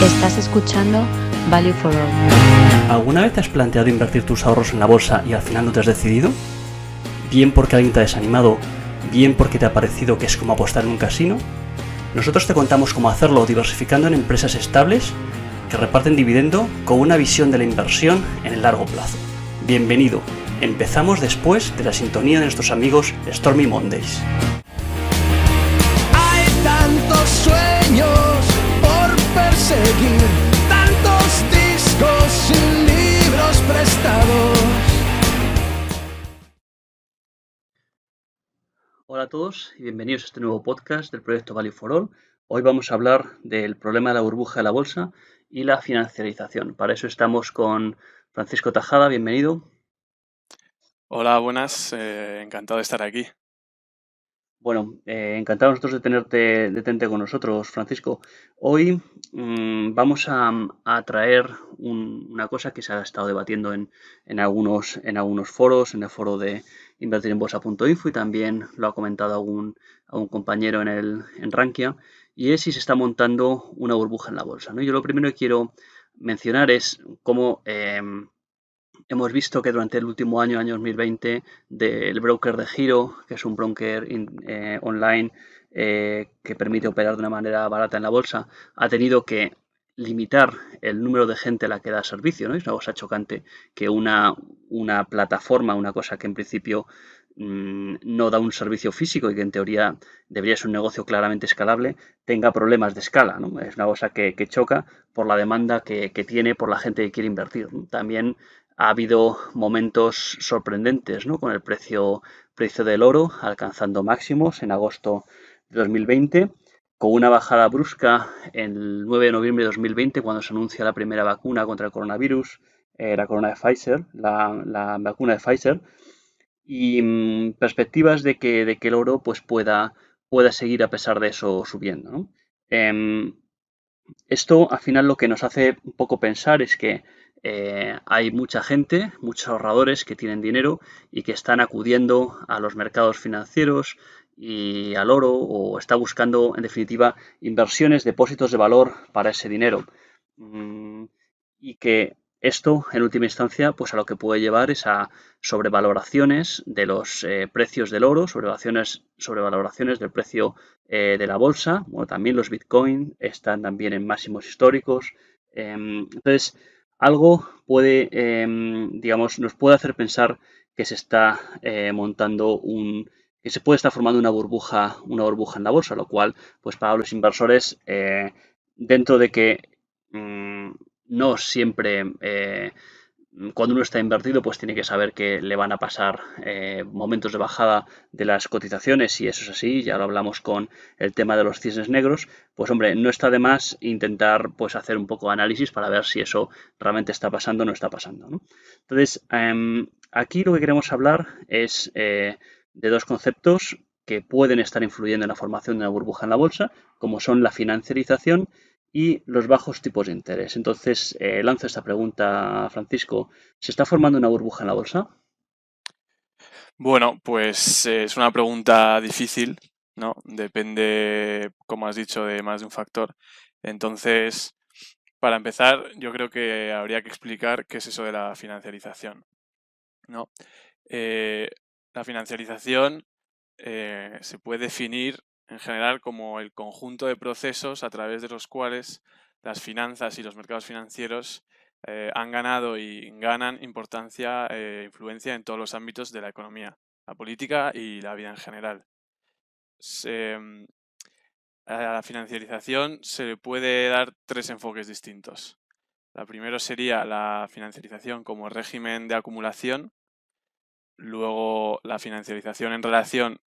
Estás escuchando Value for All. ¿Alguna vez te has planteado invertir tus ahorros en la bolsa y al final no te has decidido? Bien porque alguien te ha desanimado, bien porque te ha parecido que es como apostar en un casino. Nosotros te contamos cómo hacerlo diversificando en empresas estables que reparten dividendo con una visión de la inversión en el largo plazo. Bienvenido. Empezamos después de la sintonía de nuestros amigos Stormy Mondays. Hay tantos sueños por perseguir, tantos discos y libros prestados. Hola a todos y bienvenidos a este nuevo podcast del proyecto Value for All. Hoy vamos a hablar del problema de la burbuja de la bolsa y la financiarización. Para eso estamos con Francisco Tajada, bienvenido. Hola, buenas, encantado de estar aquí. Bueno, encantados nosotros de tenerte con nosotros, Francisco. Hoy vamos a traer una cosa que se ha estado debatiendo en algunos foros, en el foro de invertirenbolsa.info y también lo ha comentado algún compañero en Rankia, y es si se está montando una burbuja en la bolsa, ¿no? Yo lo primero que quiero mencionar es cómo hemos visto que durante el último año 2020, del broker de Giro, que es un broker online que permite operar de una manera barata en la bolsa, ha tenido que limitar el número de gente a la que da servicio, ¿no? Es una cosa chocante que una plataforma, una cosa que en principio no da un servicio físico y que en teoría debería ser un negocio claramente escalable, tenga problemas de escala, ¿no? Es una cosa que choca por la demanda que tiene por la gente que quiere invertir, ¿no? También ha habido momentos sorprendentes, ¿no? Con el precio del oro alcanzando máximos en agosto de 2020, con una bajada brusca el 9 de noviembre de 2020 cuando se anuncia la primera vacuna contra el coronavirus, la vacuna de Pfizer, y perspectivas de que el oro pues pueda seguir a pesar de eso subiendo, ¿no? Esto al final lo que nos hace un poco pensar es que hay mucha gente, muchos ahorradores que tienen dinero y que están acudiendo a los mercados financieros y al oro, o está buscando en definitiva inversiones, depósitos de valor para ese dinero. Y que esto, en última instancia, pues a lo que puede llevar es a sobrevaloraciones de los precios del oro, sobrevaloraciones del precio de la bolsa. Bueno, también los Bitcoin están también en máximos históricos. Entonces, algo puede, digamos, nos puede hacer pensar que se está que se puede estar formando una burbuja en la bolsa, lo cual, pues para los inversores, dentro de que no siempre cuando uno está invertido pues tiene que saber que le van a pasar momentos de bajada de las cotizaciones, y eso es así, ya lo hablamos con el tema de los cisnes negros. Pues hombre, no está de más intentar pues hacer un poco de análisis para ver si eso realmente está pasando o no está pasando, ¿no? Entonces, aquí lo que queremos hablar es de dos conceptos que pueden estar influyendo en la formación de una burbuja en la bolsa, como son la financiarización y los bajos tipos de interés. Entonces, lanzo esta pregunta, Francisco. ¿Se está formando una burbuja en la bolsa? Bueno, pues es una pregunta difícil, ¿no? Depende, como has dicho, de más de un factor. Entonces, para empezar, yo creo que habría que explicar qué es eso de la financiarización, ¿no? La financiarización se puede definir en general como el conjunto de procesos a través de los cuales las finanzas y los mercados financieros han ganado y ganan importancia e influencia en todos los ámbitos de la economía, la política y la vida en general. A la financiarización se le puede dar tres enfoques distintos. La primero sería la financiarización como régimen de acumulación, luego la financiarización en relación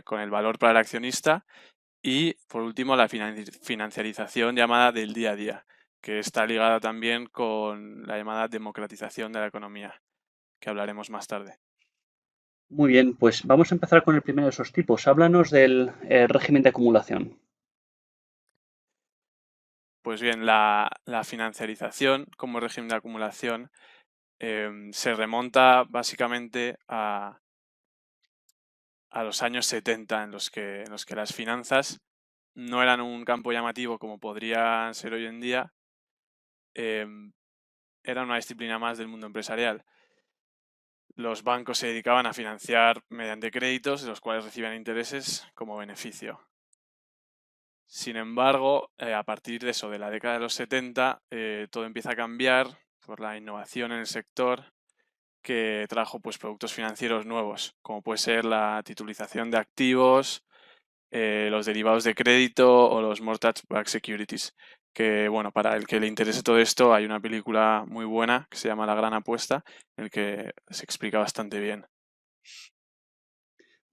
con el valor para el accionista y, por último, la financiarización llamada del día a día, que está ligada también con la llamada democratización de la economía, que hablaremos más tarde. Muy bien, pues vamos a empezar con el primero de esos tipos. Háblanos del régimen de acumulación. Pues bien, la financiarización como régimen de acumulación se remonta básicamente a los años 70, en los que las finanzas no eran un campo llamativo como podrían ser hoy en día, era una disciplina más del mundo empresarial. Los bancos se dedicaban a financiar mediante créditos, de los cuales recibían intereses como beneficio. Sin embargo, a partir de eso, de la década de los 70, todo empieza a cambiar por la innovación en el sector que trajo pues, productos financieros nuevos, como puede ser la titulización de activos, los derivados de crédito o los mortgage-backed securities. Que bueno, para el que le interese todo esto, hay una película muy buena que se llama La Gran Apuesta, en el que se explica bastante bien.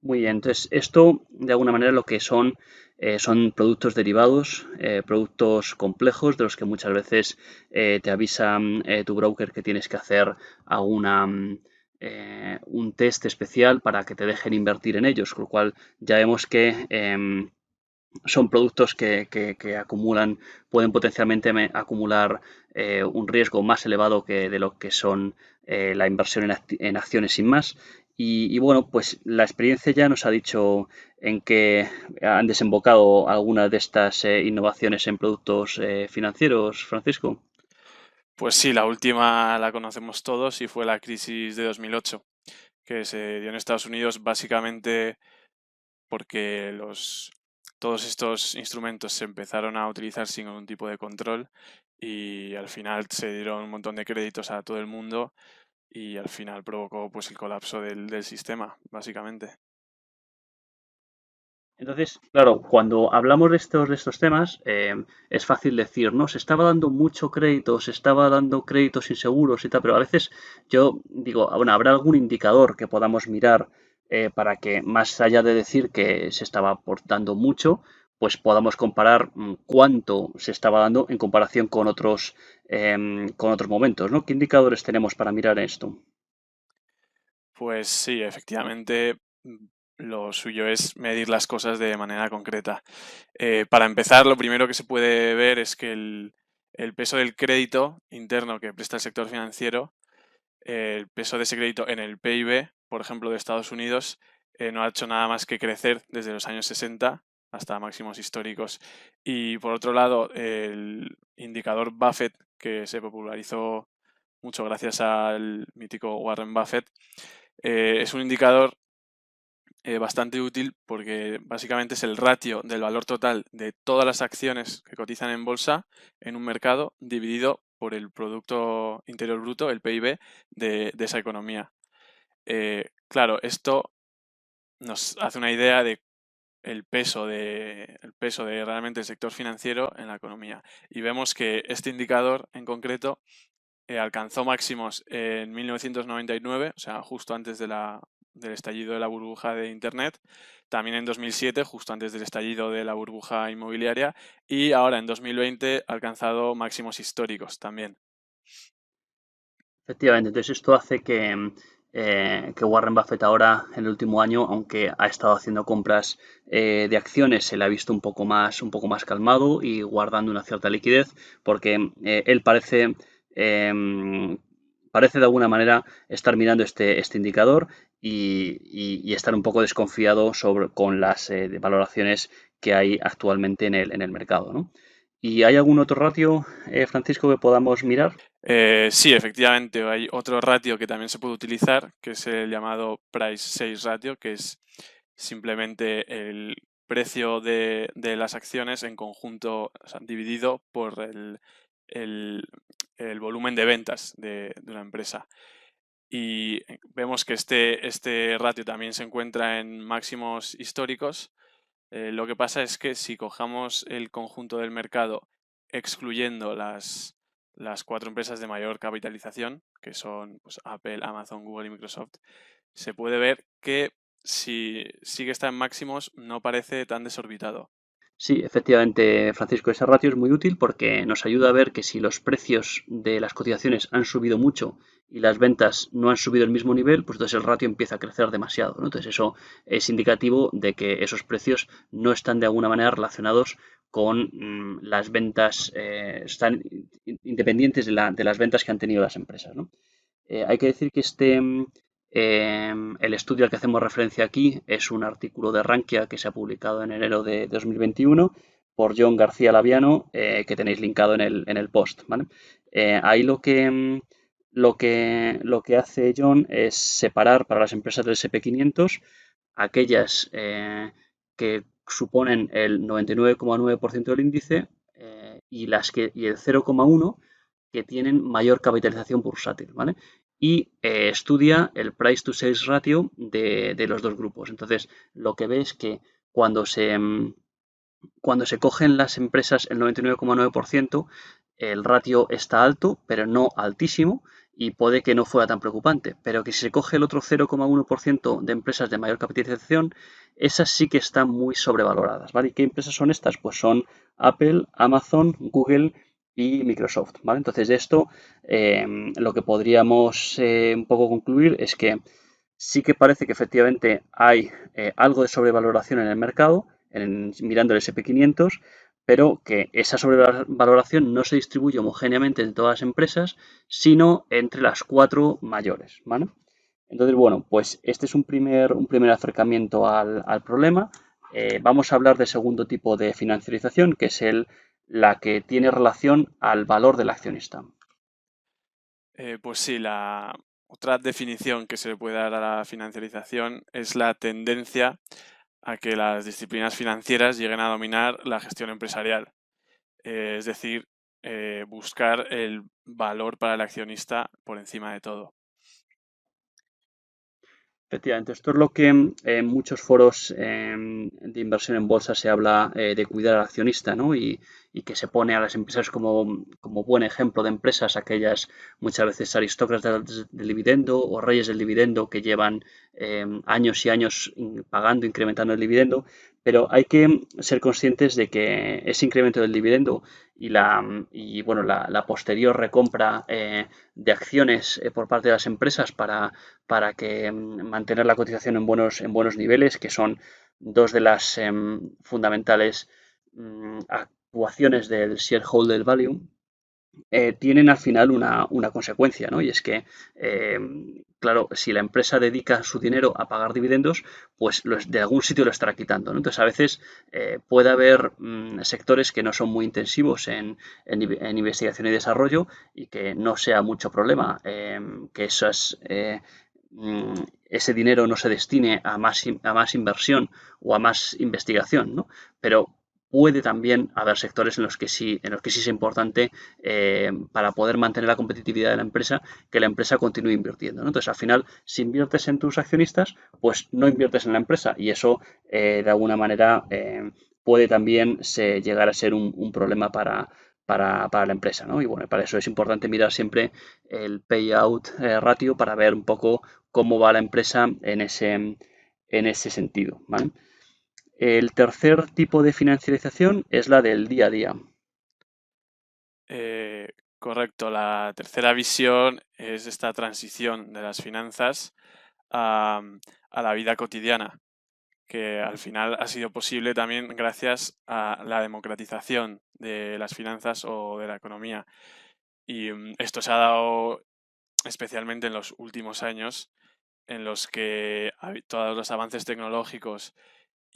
Muy bien, entonces esto de alguna manera lo que son productos derivados, productos complejos de los que muchas veces te avisa tu broker que tienes que hacer un test especial para que te dejen invertir en ellos, con lo cual ya vemos que son productos que acumulan, pueden potencialmente acumular un riesgo más elevado que de lo que son la inversión en acciones sin más. Y bueno, pues la experiencia ya nos ha dicho en que han desembocado algunas de estas innovaciones en productos financieros, Francisco. Pues sí, la última la conocemos todos y fue la crisis de 2008, que se dio en Estados Unidos básicamente porque todos estos instrumentos se empezaron a utilizar sin ningún tipo de control y al final se dieron un montón de créditos a todo el mundo y al final provocó pues el colapso del sistema, básicamente. Entonces, claro, cuando hablamos de estos temas, es fácil decir, no, se estaba dando mucho crédito, se estaba dando créditos inseguros y tal, pero a veces yo digo, bueno, ¿habrá algún indicador que podamos mirar para que más allá de decir que se estaba aportando mucho, pues podamos comparar cuánto se estaba dando en comparación con otros momentos, ¿no? ¿Qué indicadores tenemos para mirar esto? Pues sí, efectivamente, lo suyo es medir las cosas de manera concreta. Para empezar, lo primero que se puede ver es que el peso del crédito interno que presta el sector financiero, el peso de ese crédito en el PIB, por ejemplo, de Estados Unidos, no ha hecho nada más que crecer desde los años 60 hasta máximos históricos. Y por otro lado, el indicador Buffett, que se popularizó mucho gracias al mítico Warren Buffett, es un indicador bastante útil porque básicamente es el ratio del valor total de todas las acciones que cotizan en bolsa en un mercado dividido por el Producto Interior Bruto, el PIB, de esa economía. Claro, esto nos hace una idea de el peso de realmente el sector financiero en la economía. Y vemos que este indicador en concreto alcanzó máximos en 1999, o sea, justo antes del estallido de la burbuja de Internet, también en 2007, justo antes del estallido de la burbuja inmobiliaria, y ahora en 2020 ha alcanzado máximos históricos también. Efectivamente, entonces esto hace que Warren Buffett ahora, en el último año, aunque ha estado haciendo compras de acciones, se le ha visto un poco más calmado y guardando una cierta liquidez, porque él parece de alguna manera estar mirando este indicador y estar un poco desconfiado con las valoraciones que hay actualmente en el mercado, ¿no? ¿Y hay algún otro ratio, Francisco, que podamos mirar? Sí, efectivamente, hay otro ratio que también se puede utilizar, que es el llamado Price-Sales Ratio, que es simplemente el precio de las acciones en conjunto, o sea, dividido por el volumen de ventas de una empresa. Y vemos que este ratio también se encuentra en máximos históricos. Lo que pasa es que si cojamos el conjunto del mercado excluyendo las 4 empresas de mayor capitalización, que son pues, Apple, Amazon, Google y Microsoft, se puede ver que si sigue está en máximos no parece tan desorbitado. Sí, efectivamente, Francisco, ese ratio es muy útil porque nos ayuda a ver que si los precios de las cotizaciones han subido mucho y las ventas no han subido al mismo nivel, pues entonces el ratio empieza a crecer demasiado, ¿no? Entonces eso es indicativo de que esos precios no están de alguna manera relacionados con las ventas, están independientes de las ventas que han tenido las empresas, ¿no? Hay que decir que el estudio al que hacemos referencia aquí es un artículo de Rankia que se ha publicado en enero de 2021 por John García Laviano, que tenéis linkado en el post, ¿vale? Ahí lo que hace John es separar para las empresas del SP500 aquellas que suponen el 99,9% del índice y el 0,1 que tienen mayor capitalización bursátil, ¿vale? Y estudia el price to sales ratio de los dos grupos. Entonces, lo que ve es que cuando se cogen las empresas el 99,9%, el ratio está alto, pero no altísimo, y puede que no fuera tan preocupante. Pero que si se coge el otro 0,1% de empresas de mayor capitalización, esas sí que están muy sobrevaloradas, ¿vale? ¿Y qué empresas son estas? Pues son Apple, Amazon, Google y Microsoft, ¿vale? Entonces, de esto lo que podríamos un poco concluir es que sí que parece que efectivamente hay algo de sobrevaloración en el mercado, mirando el SP500, pero que esa sobrevaloración no se distribuye homogéneamente en todas las empresas, sino entre las 4 mayores, ¿vale? Entonces, bueno, pues este es un primer acercamiento al problema. Vamos a hablar del segundo tipo de financiarización, que es la que tiene relación al valor del accionista. Pues sí, la otra definición que se le puede dar a la financiarización es la tendencia a que las disciplinas financieras lleguen a dominar la gestión empresarial. Es decir, buscar el valor para el accionista por encima de todo. Efectivamente, esto es lo que en muchos foros de inversión en bolsa se habla de cuidar al accionista, ¿no? Y que se pone a las empresas como buen ejemplo de empresas, aquellas muchas veces aristócratas del dividendo o reyes del dividendo que llevan años y años pagando, incrementando el dividendo, pero hay que ser conscientes de que ese incremento del dividendo y la posterior recompra de acciones por parte de las empresas para que mantener la cotización en buenos niveles, que son dos de las fundamentales actuaciones del shareholder value, tienen al final una consecuencia, ¿no? Y es que, claro, si la empresa dedica su dinero a pagar dividendos, pues de algún sitio lo estará quitando, ¿no? Entonces, a veces puede haber sectores que no son muy intensivos en investigación y desarrollo y que no sea mucho problema que ese dinero no se destine a más inversión o a más investigación, ¿no? Pero puede también haber sectores en los que sí es importante para poder mantener la competitividad de la empresa, que la empresa continúe invirtiendo, ¿no? Entonces, al final, si inviertes en tus accionistas, pues no inviertes en la empresa y eso, de alguna manera, puede también llegar a ser un problema para la empresa, ¿no? Y bueno, para eso es importante mirar siempre el payout ratio para ver un poco cómo va la empresa en ese sentido, ¿vale? El tercer tipo de financiarización es la del día a día. Correcto, la tercera visión es esta transición de las finanzas a la vida cotidiana, que al final ha sido posible también gracias a la democratización de las finanzas o de la economía. Y esto se ha dado especialmente en los últimos años, en los que todos los avances tecnológicos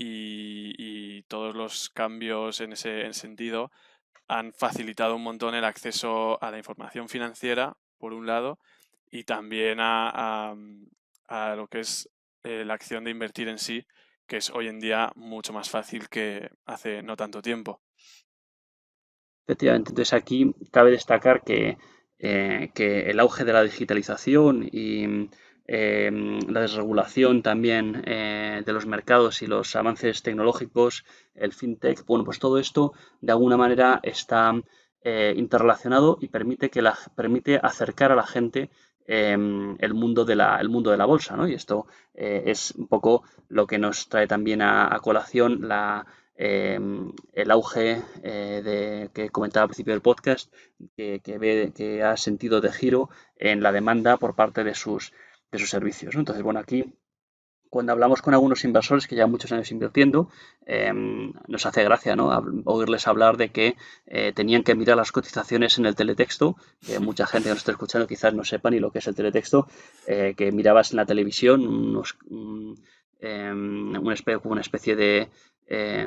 y todos los cambios en ese sentido han facilitado un montón el acceso a la información financiera, por un lado, y también a lo que es la acción de invertir en sí, que es hoy en día mucho más fácil que hace no tanto tiempo. Efectivamente, entonces aquí cabe destacar que el auge de la digitalización y la desregulación también de los mercados y los avances tecnológicos, el fintech, bueno, pues todo esto de alguna manera está interrelacionado y permite acercar a la gente el mundo de la bolsa, ¿no? Y esto es un poco lo que nos trae también a colación el auge que comentaba al principio del podcast, que ha sentido de giro en la demanda por parte de sus servicios, ¿no? Entonces, bueno, aquí cuando hablamos con algunos inversores que llevan muchos años invirtiendo, nos hace gracia, ¿no? Oírles hablar de que tenían que mirar las cotizaciones en el teletexto, que mucha gente que nos está escuchando quizás no sepa ni lo que es el teletexto, que mirabas en la televisión una especie de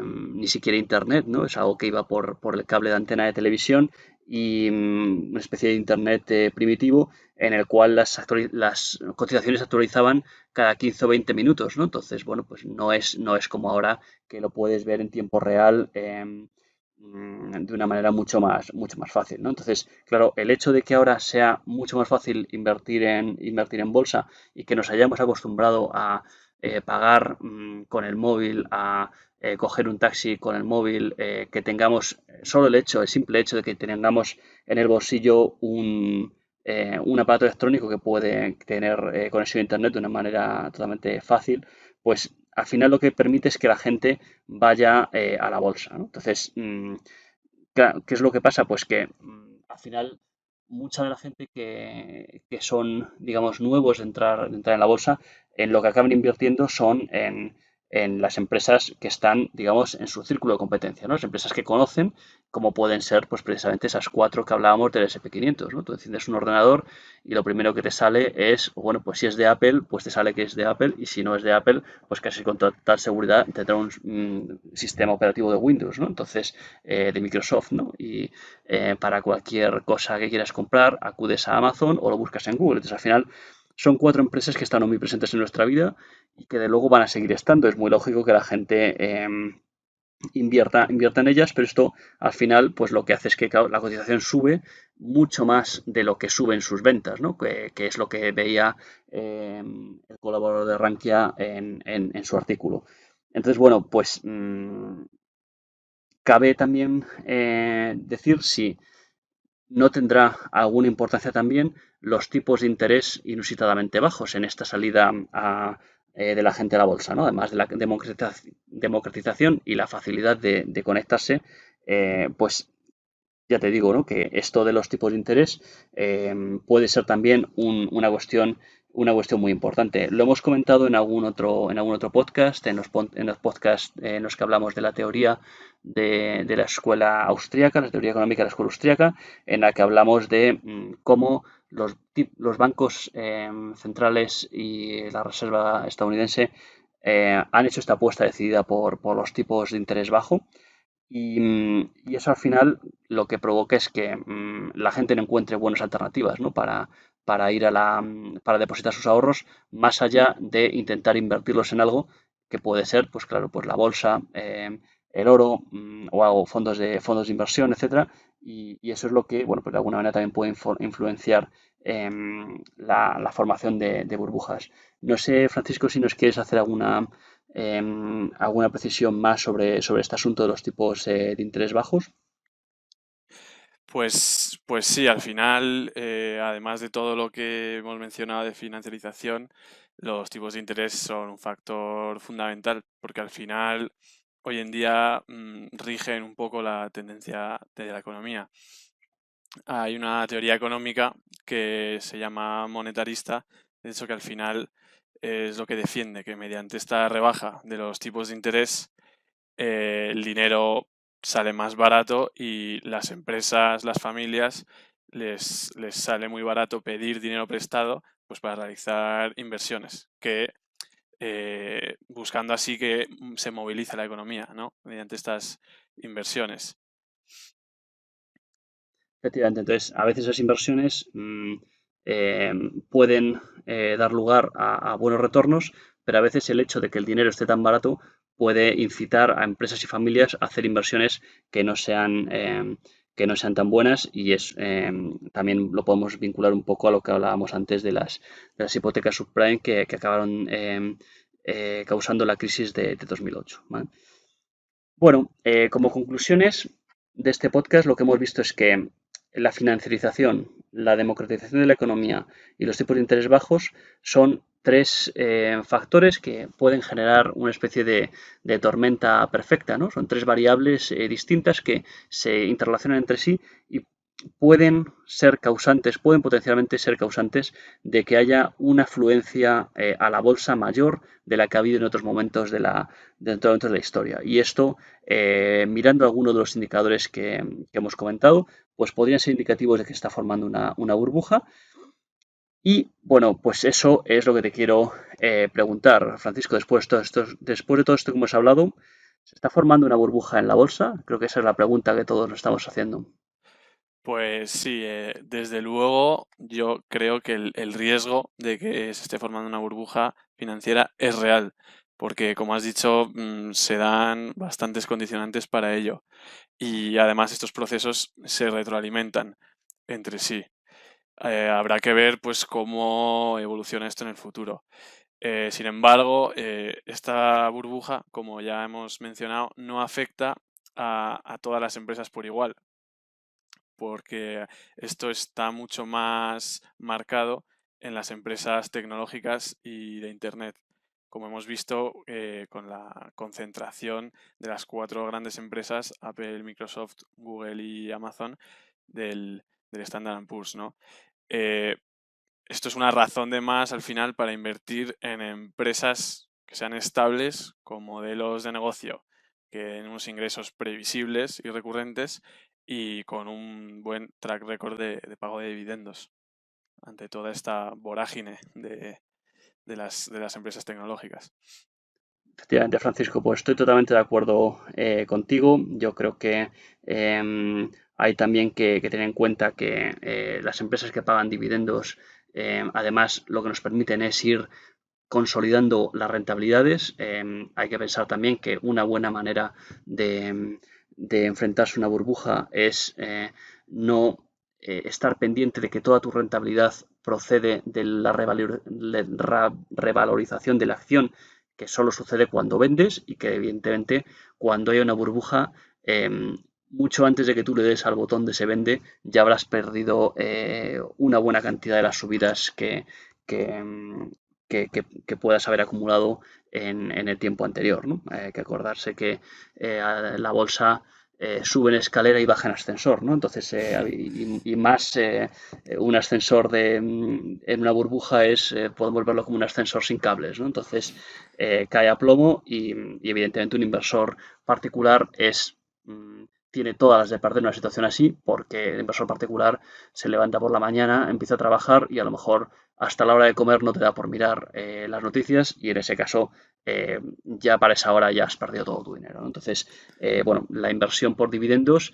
ni siquiera internet, ¿no? Es algo que iba por el cable de antena de televisión y una especie de Internet primitivo en el cual las cotizaciones se actualizaban cada 15 o 20 minutos, ¿no? Entonces, bueno, pues no es como ahora que lo puedes ver en tiempo real de una manera mucho más fácil, ¿no? Entonces, claro, el hecho de que ahora sea mucho más fácil invertir en bolsa y que nos hayamos acostumbrado a pagar con el móvil, a coger un taxi con el móvil, que tengamos solo el simple hecho de que tengamos en el bolsillo un aparato electrónico que puede tener conexión a Internet de una manera totalmente fácil, pues al final lo que permite es que la gente vaya a la bolsa, ¿no? Entonces, claro, ¿qué es lo que pasa? Pues que al final mucha de la gente que son, digamos, nuevos de entrar en la bolsa, en lo que acaban invirtiendo son en las empresas que están, digamos, en su círculo de competencia, ¿no? Las empresas que conocen, como pueden ser, pues precisamente esas cuatro que hablábamos del S&P 500, ¿no? Tú enciendes un ordenador y lo primero que te sale es, bueno, pues si es de Apple, pues te sale que es de Apple, y si no es de Apple, pues casi con total seguridad tendrá un sistema operativo de Windows, ¿no? Entonces, de Microsoft, ¿no? Y para cualquier cosa que quieras comprar, acudes a Amazon o lo buscas en Google. Entonces, al final, son cuatro empresas que están muy presentes en nuestra vida y que de luego van a seguir estando. Es muy lógico que la gente invierta en ellas, pero esto al final pues lo que hace es que claro, la cotización sube mucho más de lo que suben sus ventas, ¿no? Que es lo que veía el colaborador de Rankia en su artículo. Entonces, bueno, pues cabe también decir si no tendrá alguna importancia también los tipos de interés inusitadamente bajos en esta salida de la gente a la bolsa, ¿no? Además de la democratización y la facilidad de conectarse, pues ya te digo, ¿no? Que esto de los tipos de interés puede ser también una cuestión muy importante. Lo hemos comentado en algún otro podcast, en los podcasts en los que hablamos de la teoría de la escuela austríaca, la teoría económica de la escuela austríaca, en la que hablamos de cómo los bancos centrales y la Reserva estadounidense han hecho esta apuesta decidida por los tipos de interés bajo y eso al final lo que provoca es que la gente no encuentre buenas alternativas, ¿no? Para ir para depositar sus ahorros, más allá de intentar invertirlos en algo que puede ser, pues claro, pues la bolsa, el oro o algo, fondos de inversión, etcétera. Y eso es lo que, bueno, pues de alguna manera también puede influenciar la formación de burbujas. No sé, Francisco, si nos quieres hacer alguna precisión más sobre este asunto de los tipos de interés bajos. Pues sí, al final, además de todo lo que hemos mencionado de financiarización, los tipos de interés son un factor fundamental, porque al final, hoy en día, rigen un poco la tendencia de la economía. Hay una teoría económica que se llama monetarista, de hecho que al final es lo que defiende, que mediante esta rebaja de los tipos de interés, el dinero sale más barato y las empresas, las familias, les sale muy barato pedir dinero prestado pues para realizar inversiones, que buscando así que se movilice la economía, ¿no? Mediante estas inversiones. Efectivamente, entonces a veces esas inversiones pueden dar lugar a buenos retornos, pero a veces el hecho de que el dinero esté tan barato puede incitar a empresas y familias a hacer inversiones que no sean tan buenas y también lo podemos vincular un poco a lo que hablábamos antes de las hipotecas subprime que acabaron causando la crisis de 2008, ¿vale? Bueno, como conclusiones de este podcast, lo que hemos visto es que la financiarización, la democratización de la economía y los tipos de interés bajos son tres factores que pueden generar una especie de tormenta perfecta, ¿no? Son tres variables distintas que se interrelacionan entre sí y pueden ser causantes, pueden potencialmente ser causantes de que haya una afluencia a la bolsa mayor de la que ha habido en otros momentos de la historia. Y esto, mirando algunos de los indicadores que hemos comentado, pues podrían ser indicativos de que se está formando una burbuja. Y bueno, pues eso es lo que te quiero preguntar, Francisco, después de todo esto que hemos hablado, ¿se está formando una burbuja en la bolsa? Creo que esa es la pregunta que todos nos estamos haciendo. Pues sí, desde luego yo creo que el riesgo de que se esté formando una burbuja financiera es real, porque como has dicho, se dan bastantes condicionantes para ello. Y además estos procesos se retroalimentan entre sí. Habrá que ver pues cómo evoluciona esto en el futuro. Sin embargo, esta burbuja, como ya hemos mencionado, no afecta a todas las empresas por igual, porque esto está mucho más marcado en las empresas tecnológicas y de Internet. Como hemos visto con la concentración de las 4 grandes empresas, Apple, Microsoft, Google y Amazon, del Standard Poor's, ¿no? Eh, Esto es una razón de más al final para invertir en empresas que sean estables, con modelos de negocio que den unos ingresos previsibles y recurrentes y con un buen track record de pago de dividendos ante toda esta vorágine de las empresas tecnológicas. Efectivamente, Francisco, pues estoy totalmente de acuerdo contigo. Yo creo que hay también que tener en cuenta que las empresas que pagan dividendos, además, lo que nos permiten es ir consolidando las rentabilidades. Hay que pensar también que una buena manera de enfrentarse a una burbuja es no estar pendiente de que toda tu rentabilidad procede de la revalorización de la acción, que solo sucede cuando vendes y que evidentemente cuando hay una burbuja, mucho antes de que tú le des al botón de se vende, ya habrás perdido una buena cantidad de las subidas que, que puedas haber acumulado en el tiempo anterior, ¿no? Hay que acordarse que la bolsa sube en escalera y baja en ascensor, ¿no? Entonces, y más un ascensor en una burbuja podemos verlo como un ascensor sin cables, ¿no? Entonces, cae a plomo y evidentemente un inversor particular tiene todas las de perder en una situación así, porque el inversor particular se levanta por la mañana, empieza a trabajar y a lo mejor hasta la hora de comer no te da por mirar las noticias y en ese caso ya para esa hora ya has perdido todo tu dinero, ¿no? Entonces, bueno, la inversión por dividendos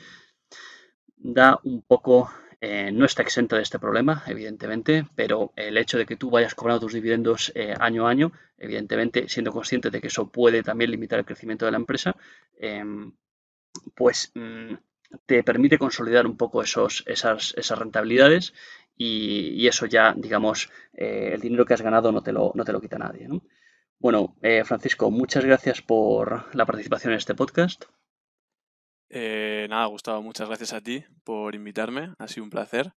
da un poco, no está exenta de este problema, evidentemente, pero el hecho de que tú vayas cobrando tus dividendos año a año, evidentemente, siendo consciente de que eso puede también limitar el crecimiento de la empresa, pues te permite consolidar un poco esas rentabilidades y eso ya, digamos, el dinero que has ganado no te lo quita nadie, ¿no? Bueno, Francisco, muchas gracias por la participación en este podcast. Nada, Gustavo, muchas gracias a ti por invitarme, ha sido un placer.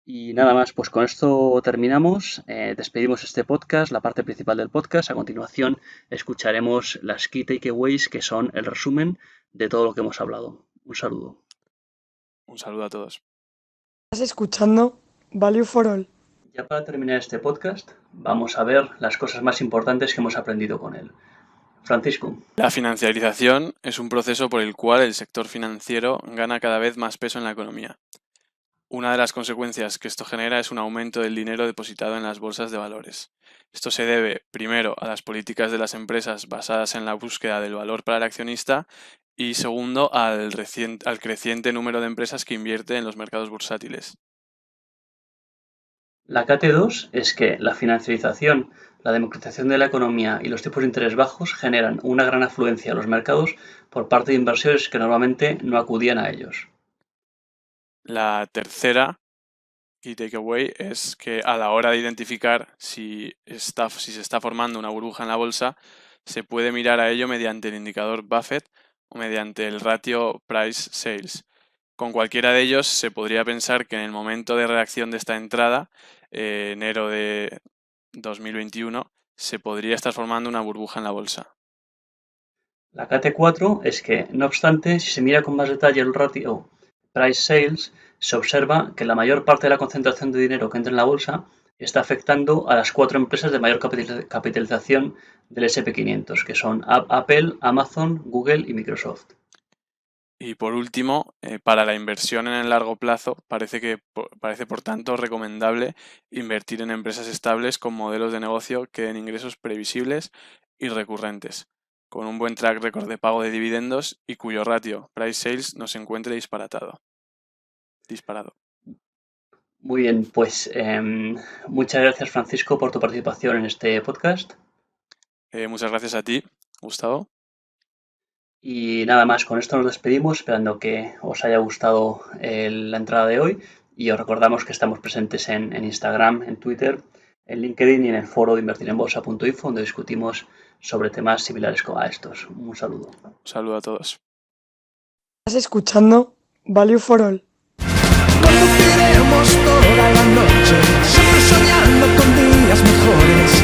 Y nada más, pues con esto terminamos. Despedimos este podcast, la parte principal del podcast. A continuación escucharemos las key takeaways, que son el resumen de todo lo que hemos hablado. Un saludo. Un saludo a todos. Estás escuchando Value for All. Ya para terminar este podcast, vamos a ver las cosas más importantes que hemos aprendido con él. Francisco. La financiarización es un proceso por el cual el sector financiero gana cada vez más peso en la economía. Una de las consecuencias que esto genera es un aumento del dinero depositado en las bolsas de valores. Esto se debe, primero, a las políticas de las empresas basadas en la búsqueda del valor para el accionista y, segundo, al creciente número de empresas que invierte en los mercados bursátiles. La KT2 es que la financiarización, la democratización de la economía y los tipos de interés bajos generan una gran afluencia a los mercados por parte de inversores que normalmente no acudían a ellos. La tercera key takeaway es que a la hora de identificar si se está formando una burbuja en la bolsa, se puede mirar a ello mediante el indicador Buffett o mediante el ratio Price Sales. Con cualquiera de ellos se podría pensar que en el momento de reacción de esta entrada, enero de 2021, se podría estar formando una burbuja en la bolsa. La KT4 es que, no obstante, si se mira con más detalle el ratio Price Sales, se observa que la mayor parte de la concentración de dinero que entra en la bolsa está afectando a las 4 empresas de mayor capitalización del S&P 500, que son Apple, Amazon, Google y Microsoft. Y por último, para la inversión en el largo plazo, parece por tanto recomendable invertir en empresas estables con modelos de negocio que den ingresos previsibles y recurrentes, con un buen track record de pago de dividendos y cuyo ratio Price Sales no se encuentre disparatado. disparado. Muy bien, pues muchas gracias, Francisco, por tu participación en este podcast. Muchas gracias a ti, Gustavo. Y nada más, con esto nos despedimos, esperando que os haya gustado la entrada de hoy. Y os recordamos que estamos presentes en Instagram, en Twitter, en LinkedIn y en el foro de invertirenbolsa.info, donde discutimos sobre temas similares a estos. Un saludo. Un saludo a todos. Estás escuchando Value for All. Conduciremos toda la noche, siempre soñando con días mejores.